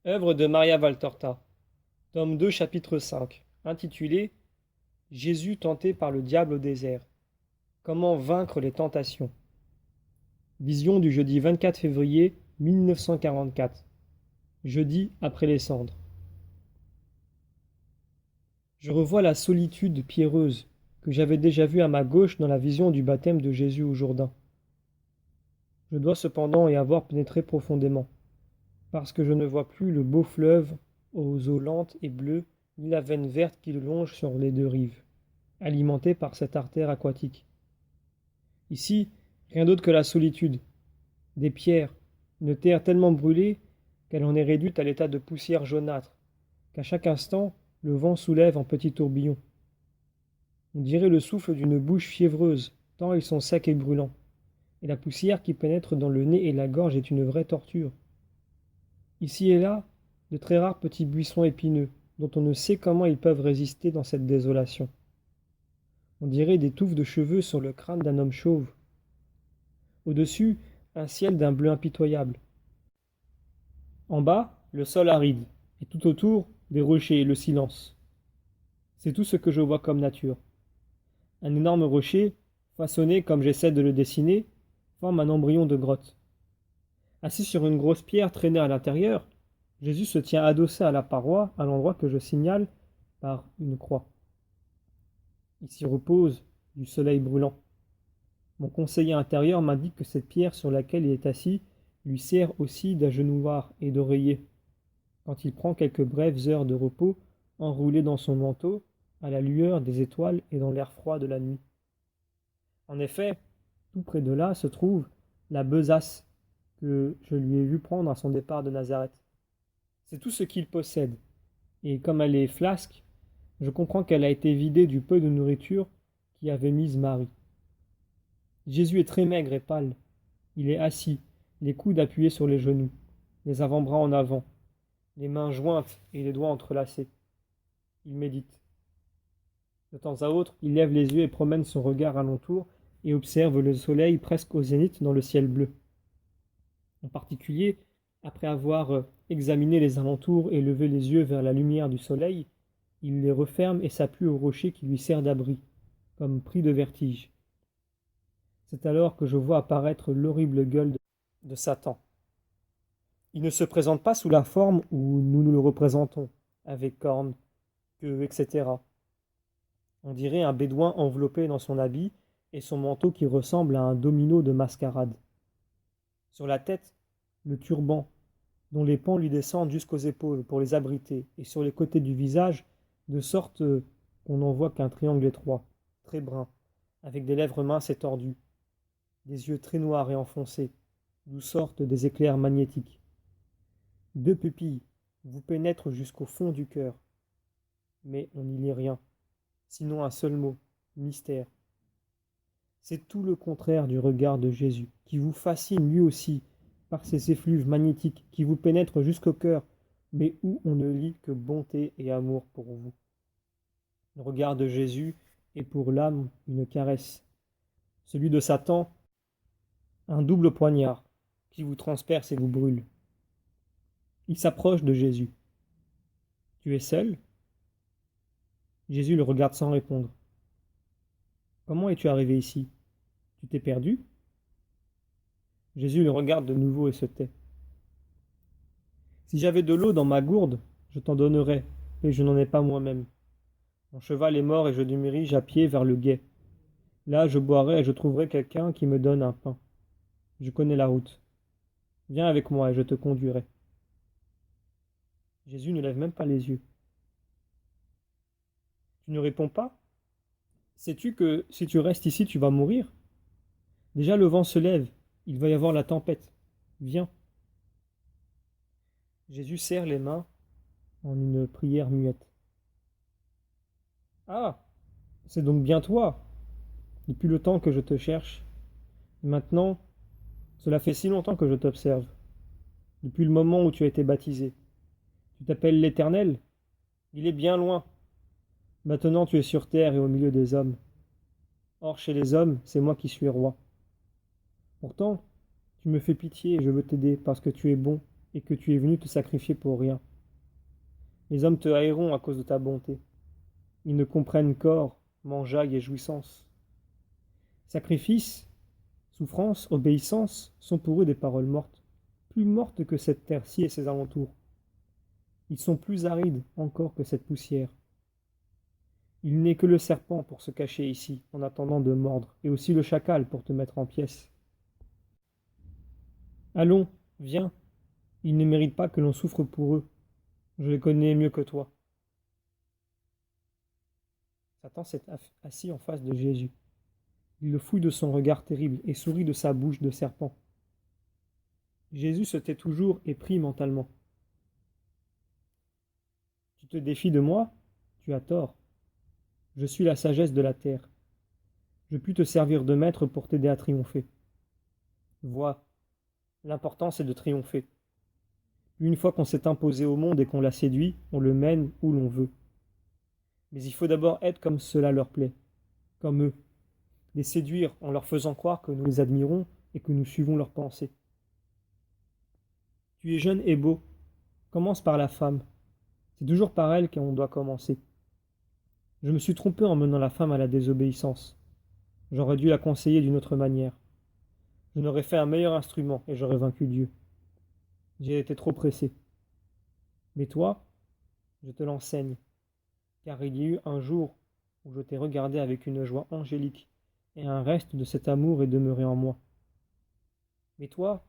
Œuvre de Maria Valtorta, tome 2, chapitre 5, intitulé Jésus tenté par le diable au désert. Comment vaincre les tentations. Vision du jeudi 24 février 1944. Jeudi après les cendres. Je revois la solitude pierreuse que j'avais déjà vue à ma gauche dans la vision du baptême de Jésus au Jourdain. Je dois cependant y avoir pénétré profondément, parce que je ne vois plus le beau fleuve aux eaux lentes et bleues, ni la veine verte qui le longe sur les deux rives, alimentée par cette artère aquatique. Ici, rien d'autre que la solitude, des pierres, une terre tellement brûlée qu'elle en est réduite à l'état de poussière jaunâtre, qu'à chaque instant le vent soulève en petits tourbillons. On dirait le souffle d'une bouche fiévreuse, tant ils sont secs et brûlants, et la poussière qui pénètre dans le nez et la gorge est une vraie torture. Ici et là, de très rares petits buissons épineux, dont on ne sait comment ils peuvent résister dans cette désolation. On dirait des touffes de cheveux sur le crâne d'un homme chauve. Au-dessus, un ciel d'un bleu impitoyable. En bas, le sol aride, et tout autour, des rochers et le silence. C'est tout ce que je vois comme nature. Un énorme rocher, façonné comme j'essaie de le dessiner, forme un embryon de grotte. Assis sur une grosse pierre traînée à l'intérieur, Jésus se tient adossé à la paroi à l'endroit que je signale par une croix. Il s'y repose du soleil brûlant. Mon conseiller intérieur m'indique que cette pierre sur laquelle il est assis lui sert aussi d'agenouilloir et d'oreiller, quand il prend quelques brèves heures de repos enroulé dans son manteau, à la lueur des étoiles et dans l'air froid de la nuit. En effet, tout près de là se trouve la besace que je lui ai vu prendre à son départ de Nazareth. C'est tout ce qu'il possède, et comme elle est flasque, je comprends qu'elle a été vidée du peu de nourriture qu'y avait mise Marie. Jésus est très maigre et pâle. Il est assis, les coudes appuyés sur les genoux, les avant-bras en avant, les mains jointes et les doigts entrelacés. Il médite. De temps à autre, il lève les yeux et promène son regard alentour et observe le soleil presque au zénith dans le ciel bleu. En particulier, après avoir examiné les alentours et levé les yeux vers la lumière du soleil, il les referme et s'appuie au rocher qui lui sert d'abri, comme pris de vertige. C'est alors que je vois apparaître l'horrible gueule de Satan. Il ne se présente pas sous la forme où nous le représentons, avec cornes, queue, etc. On dirait un bédouin enveloppé dans son habit et son manteau qui ressemble à un domino de mascarade. Sur la tête, le turban, dont les pans lui descendent jusqu'aux épaules pour les abriter, et sur les côtés du visage, de sorte qu'on n'en voit qu'un triangle étroit, très brun, avec des lèvres minces et tordues, des yeux très noirs et enfoncés, d'où sortent des éclairs magnétiques. Deux pupilles vous pénètrent jusqu'au fond du cœur, mais on n'y lit rien, sinon un seul mot, mystère. C'est tout le contraire du regard de Jésus, qui vous fascine lui aussi par ses effluves magnétiques qui vous pénètrent jusqu'au cœur, mais où on ne lit que bonté et amour pour vous. Le regard de Jésus est pour l'âme une caresse. Celui de Satan, un double poignard qui vous transperce et vous brûle. Il s'approche de Jésus. Tu es seul? Jésus le regarde sans répondre. Comment es-tu arrivé ici? Tu t'es perdu? Jésus le regarde de nouveau et se tait. Si j'avais de l'eau dans ma gourde, je t'en donnerais, mais je n'en ai pas moi-même. Mon cheval est mort et je me dirige à pied vers le gué. Là, je boirai et je trouverai quelqu'un qui me donne un pain. Je connais la route. Viens avec moi et je te conduirai. Jésus ne lève même pas les yeux. Tu ne réponds pas? Sais-tu que si tu restes ici, tu vas mourir? Déjà le vent se lève, il va y avoir la tempête. Viens. Jésus serre les mains en une prière muette. Ah, c'est donc bien toi, depuis le temps que je te cherche. Et maintenant, cela fait si longtemps que je t'observe, depuis le moment où tu as été baptisé. Tu t'appelles l'Éternel? Il est bien loin. Maintenant tu es sur terre et au milieu des hommes. Or chez les hommes, c'est moi qui suis roi. Pourtant, tu me fais pitié et je veux t'aider parce que tu es bon et que tu es venu te sacrifier pour rien. Les hommes te haïront à cause de ta bonté. Ils ne comprennent qu'or, mangeaille et jouissance. Sacrifice, souffrance, obéissance sont pour eux des paroles mortes, plus mortes que cette terre-ci et ses alentours. Ils sont plus arides encore que cette poussière. Il n'est que le serpent pour se cacher ici, en attendant de mordre, et aussi le chacal pour te mettre en pièces. Allons, viens, ils ne méritent pas que l'on souffre pour eux. Je les connais mieux que toi. Satan s'est assis en face de Jésus. Il le fouille de son regard terrible et sourit de sa bouche de serpent. Jésus se tait toujours et prie mentalement. Tu te défies de moi? Tu as tort. Je suis la sagesse de la terre. Je puis te servir de maître pour t'aider à triompher. Vois, l'important c'est de triompher. Une fois qu'on s'est imposé au monde et qu'on l'a séduit, on le mène où l'on veut. Mais il faut d'abord être comme cela leur plaît, comme eux, les séduire en leur faisant croire que nous les admirons et que nous suivons leurs pensées. Tu es jeune et beau, commence par la femme. C'est toujours par elle qu'on doit commencer. Je me suis trompé en menant la femme à la désobéissance. J'aurais dû la conseiller d'une autre manière. Je n'aurais fait un meilleur instrument et j'aurais vaincu Dieu. J'ai été trop pressé. Mais toi, je te l'enseigne, car il y a eu un jour où je t'ai regardé avec une joie angélique, et un reste de cet amour est demeuré en moi. Mais toi,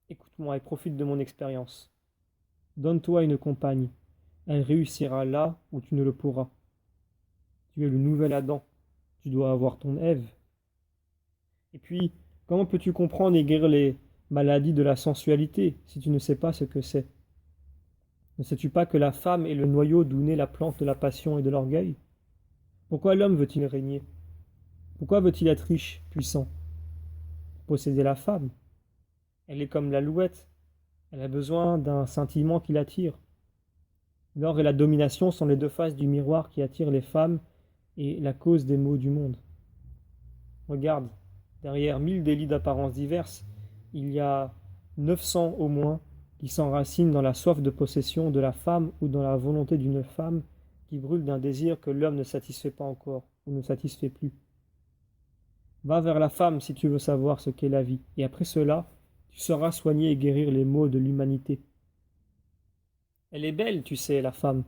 écoute-moi et profite de mon expérience. Donne-toi une compagne, elle réussira là où tu ne le pourras. Tu es le nouvel Adam, tu dois avoir ton Ève. Et puis, comment peux-tu comprendre et guérir les maladies de la sensualité si tu ne sais pas ce que c'est? Ne sais-tu pas que la femme est le noyau d'où naît la plante de la passion et de l'orgueil? Pourquoi l'homme veut-il régner? Pourquoi veut-il être riche, puissant? Pour posséder la femme. Elle est comme l'alouette, elle a besoin d'un scintillement qui l'attire. L'or et la domination sont les deux faces du miroir qui attirent les femmes et la cause des maux du monde. Regarde, derrière 1000 délits d'apparence diverses, il y a 900 au moins qui s'enracinent dans la soif de possession de la femme ou dans la volonté d'une femme qui brûle d'un désir que l'homme ne satisfait pas encore ou ne satisfait plus. Va vers la femme si tu veux savoir ce qu'est la vie, et après cela, tu sauras soigner et guérir les maux de l'humanité. Elle est belle, tu sais, la femme.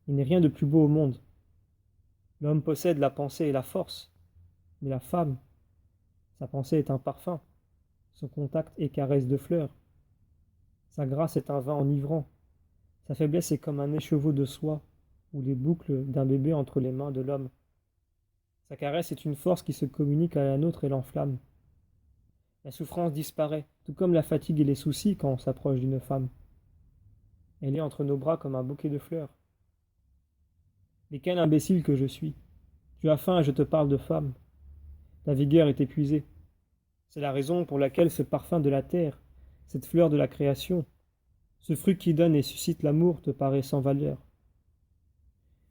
Il n'est rien de plus beau au monde. L'homme possède la pensée et la force, mais la femme, sa pensée est un parfum, son contact est caresse de fleurs, sa grâce est un vin enivrant, sa faiblesse est comme un écheveau de soie ou les boucles d'un bébé entre les mains de l'homme. Sa caresse est une force qui se communique à la nôtre et l'enflamme. La souffrance disparaît, tout comme la fatigue et les soucis quand on s'approche d'une femme. Elle est entre nos bras comme un bouquet de fleurs. Mais quel imbécile que je suis! Tu as faim et je te parle de femme. Ta vigueur est épuisée. C'est la raison pour laquelle ce parfum de la terre, cette fleur de la création, ce fruit qui donne et suscite l'amour te paraît sans valeur.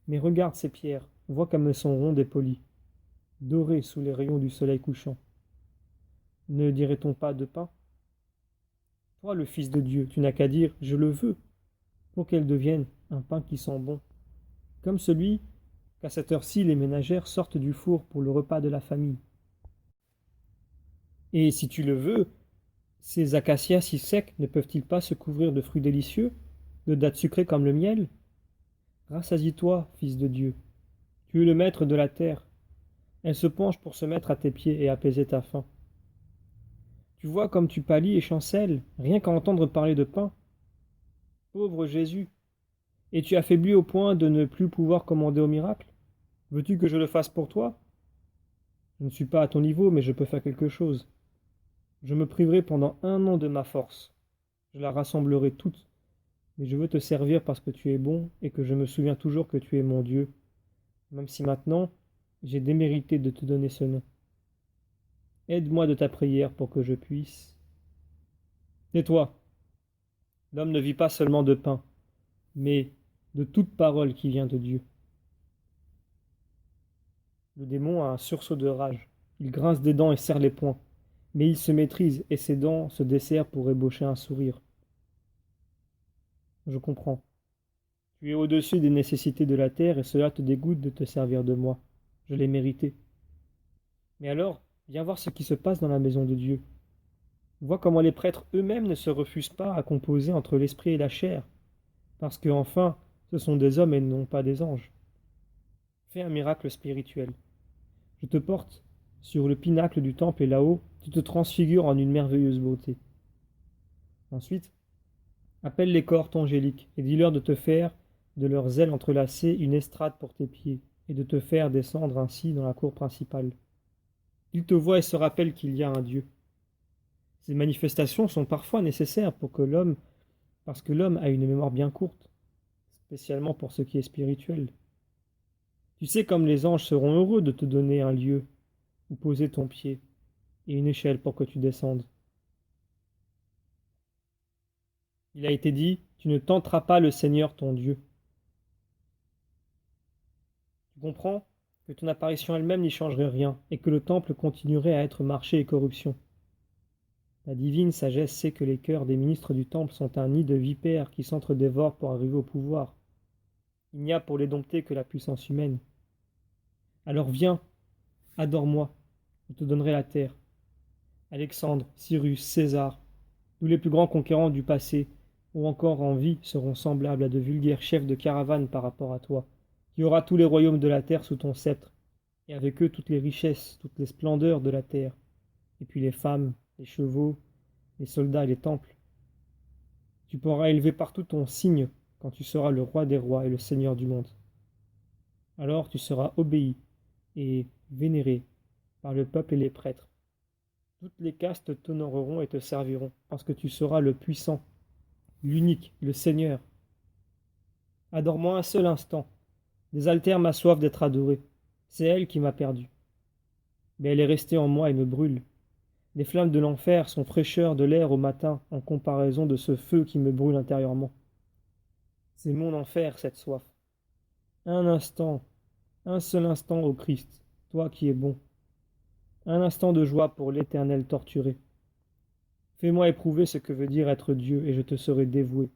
Mais regarde ces pierres, vois comme elles sont rondes et polies, dorées sous les rayons du soleil couchant. Ne dirait-on pas de pain? Toi, le Fils de Dieu, tu n'as qu'à dire « Je le veux » pour qu'elle devienne un pain qui sent bon, comme celui qu'à cette heure-ci les ménagères sortent du four pour le repas de la famille. Et si tu le veux, ces acacias si secs ne peuvent-ils pas se couvrir de fruits délicieux, de dattes sucrées comme le miel? Rassasie-toi, Fils de Dieu. Tu es le maître de la terre. Elle se penche pour se mettre à tes pieds et apaiser ta faim. Tu vois comme tu pâlis et chancelles, rien qu'à entendre parler de pain. Pauvre Jésus, es-tu affaibli au point de ne plus pouvoir commander au miracle? Veux-tu que je le fasse pour toi? Je ne suis pas à ton niveau, mais je peux faire quelque chose. Je me priverai pendant 1 an de ma force. Je la rassemblerai toute. Mais je veux te servir parce que tu es bon et que je me souviens toujours que tu es mon Dieu, même si maintenant j'ai démérité de te donner ce nom. Aide-moi de ta prière pour que je puisse. Tais-toi. L'homme ne vit pas seulement de pain, mais de toute parole qui vient de Dieu. Le démon a un sursaut de rage. Il grince des dents et serre les poings. Mais il se maîtrise et ses dents se desserrent pour ébaucher un sourire. Je comprends. Tu es au-dessus des nécessités de la terre et cela te dégoûte de te servir de moi. Je l'ai mérité. Mais alors, viens voir ce qui se passe dans la maison de Dieu. Vois comment les prêtres eux-mêmes ne se refusent pas à composer entre l'esprit et la chair, parce que enfin, ce sont des hommes et non pas des anges. Fais un miracle spirituel. Je te porte sur le pinacle du temple et là-haut, tu te transfigures en une merveilleuse beauté. Ensuite, appelle les cohortes angéliques et dis-leur de te faire de leurs ailes entrelacées une estrade pour tes pieds et de te faire descendre ainsi dans la cour principale. Ils te voient et se rappellent qu'il y a un Dieu. Ces manifestations sont parfois nécessaires parce que l'homme a une mémoire bien courte, spécialement pour ce qui est spirituel. Tu sais comme les anges seront heureux de te donner un lieu où poser ton pied et une échelle pour que tu descendes. Il a été dit, tu ne tenteras pas le Seigneur ton Dieu. Tu comprends que ton apparition elle-même n'y changerait rien et que le temple continuerait à être marché et corruption. La divine sagesse sait que les cœurs des ministres du temple sont un nid de vipères qui s'entre-dévorent pour arriver au pouvoir. Il n'y a pour les dompter que la puissance humaine. Alors viens, adore-moi, je te donnerai la terre. Alexandre, Cyrus, César, tous les plus grands conquérants du passé, ou encore en vie, seront semblables à de vulgaires chefs de caravane par rapport à toi. Tu auras tous les royaumes de la terre sous ton sceptre, et avec eux toutes les richesses, toutes les splendeurs de la terre, et puis les femmes, les chevaux, les soldats et les temples. Tu pourras élever partout ton signe quand tu seras le roi des rois et le seigneur du monde. Alors tu seras obéi et vénéré par le peuple et les prêtres. Toutes les castes t'honoreront et te serviront, parce que tu seras le puissant, l'unique, le Seigneur. Adore-moi un seul instant. Désaltère ma soif d'être adoré. C'est elle qui m'a perdu. Mais elle est restée en moi et me brûle. Les flammes de l'enfer sont fraîcheur de l'air au matin en comparaison de ce feu qui me brûle intérieurement. C'est mon enfer, cette soif. Un instant, un seul instant, ô Christ, toi qui es bon. Un instant de joie pour l'Éternel torturé. Fais-moi éprouver ce que veut dire être Dieu et je te serai dévoué,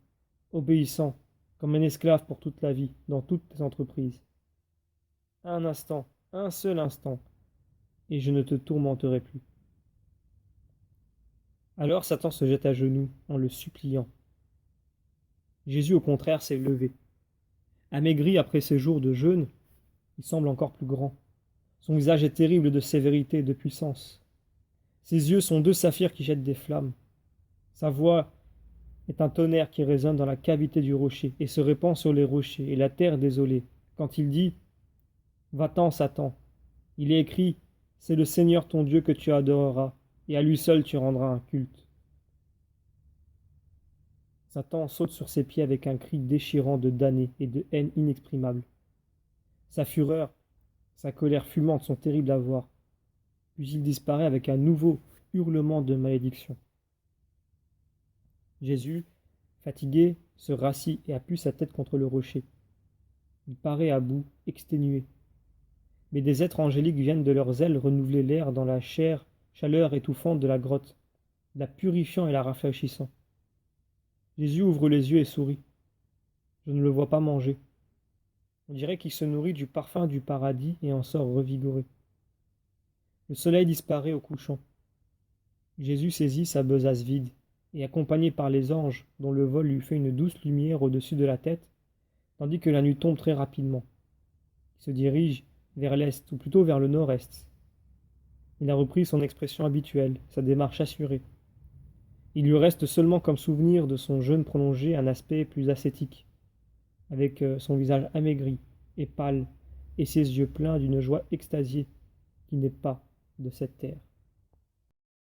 obéissant, comme un esclave pour toute la vie, dans toutes tes entreprises. Un instant, un seul instant, et je ne te tourmenterai plus. Alors Satan se jette à genoux en le suppliant. Jésus, au contraire, s'est levé. Amaigri après ses jours de jeûne, il semble encore plus grand. Son visage est terrible de sévérité et de puissance. Ses yeux sont deux saphirs qui jettent des flammes. Sa voix est un tonnerre qui résonne dans la cavité du rocher et se répand sur les rochers et la terre désolée. Quand il dit « Va-t'en, Satan !» il est écrit « C'est le Seigneur ton Dieu que tu adoreras, et à lui seul tu rendras un culte. » Satan saute sur ses pieds avec un cri déchirant de damné et de haine inexprimable. Sa fureur, sa colère fumante sont terribles à voir. Puis il disparaît avec un nouveau hurlement de malédiction. Jésus, fatigué, se rassit et appuie sa tête contre le rocher. Il paraît à bout, exténué. Mais des êtres angéliques viennent de leurs ailes renouveler l'air dans la chaleur étouffante de la grotte, la purifiant et la rafraîchissant. Jésus ouvre les yeux et sourit. Je ne le vois pas manger. On dirait qu'il se nourrit du parfum du paradis et en sort revigoré. Le soleil disparaît au couchant. Jésus saisit sa besace vide, et accompagné par les anges, dont le vol lui fait une douce lumière au-dessus de la tête, tandis que la nuit tombe très rapidement. Il se dirige vers l'est, ou plutôt vers le nord-est. Il a repris son expression habituelle, sa démarche assurée. Il lui reste seulement comme souvenir de son jeûne prolongé un aspect plus ascétique, avec son visage amaigri et pâle, et ses yeux pleins d'une joie extasiée qui n'est pas de cette terre.